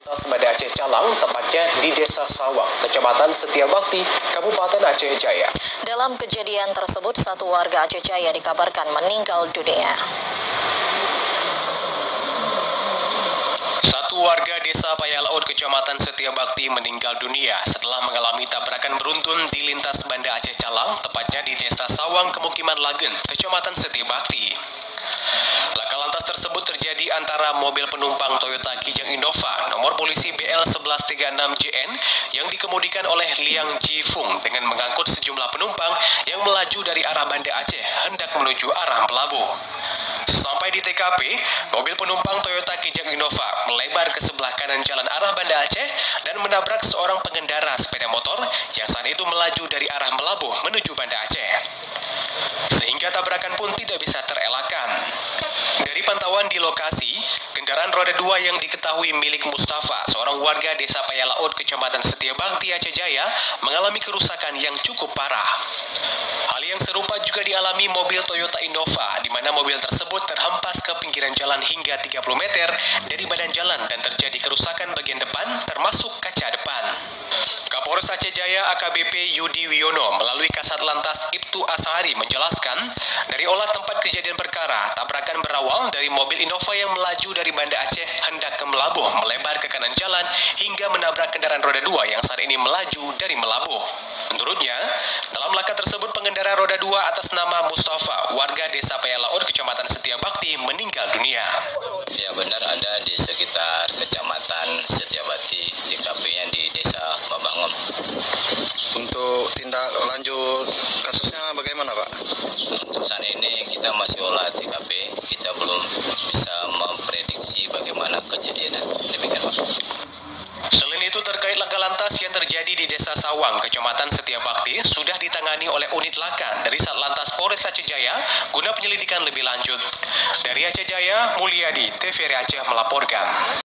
Banda Aceh Calang, tepatnya di Desa Sawang, Kecamatan Setiabakti, Kabupaten Aceh Jaya. Dalam kejadian tersebut, satu warga Aceh Jaya dikabarkan meninggal dunia. Satu warga Desa Payalaut, Kecamatan Setiabakti meninggal dunia setelah mengalami tabrakan beruntun di lintas Banda Aceh Calang, tepatnya di Desa Sawang, Pemukiman Lagen, Kecamatan Setiabakti. Laka lantas tersebut terjadi antara mobil penumpang Toyota Kijang Innova nomor polisi BL1136JN yang dikemudikan oleh Liang Jifung dengan mengangkut sejumlah penumpang yang melaju dari arah Banda Aceh hendak menuju arah Melabuh. Sampai di TKP, mobil penumpang Toyota Kijang Innova melebar ke sebelah kanan jalan arah Banda Aceh dan menabrak seorang pengendara sepeda motor yang saat itu melaju dari arah Melabuh menuju Banda Aceh. Sehingga tabrakan pun tidak bisa terelakkan. Dari pantauan di lokasi, kendaraan roda 2 yang diketahui milik Mustafa, seorang warga Desa Payalaut, Kecamatan Setiabakti, Aceh Jaya, mengalami kerusakan yang cukup parah. Hal yang serupa juga dialami mobil Toyota Innova, di mana mobil tersebut terhempas ke pinggiran jalan hingga 30 meter dari badan jalan dan terjadi kerusakan bagian depan, termasuk kaca depan. Kapolres Aceh Jaya AKBP Yudi Wiono melalui Kasat Lantas Ibtu Asari menjelaskan, dari olah tempat kejadian perkara, tabrakan berawal dari mobil Innova yang melaju dari Banda Aceh hendak ke Melabuh, melebar ke kanan jalan hingga menabrak kendaraan roda 2 yang saat ini melaju dari Melabuh. Menurutnya, dalam laka tersebut pengendara roda 2 atas nama Mustafa, warga Desa Payalaut, Kecamatan Setiabakti, meninggal dunia. Ya benar, ada di sekitar Kecamatan Setiabakti, TKP-nya di Desa Babangun. Untuk tindak lanjut kasusnya bagaimana, Pak? Untuk saat ini kita masih olah TKP, kita belum bisa memprediksi bagaimana kejadian. Demikian, Pak. Selain itu, terkait laka lantas yang terjadi di Desa Sawang, Kecamatan Setiabakti, sudah ditangani oleh unit laka dari Satlantas Polres Aceh Jaya guna penyelidikan lebih lanjut. Dari Aceh Jaya, Mulyadi, TVRI Aceh melaporkan.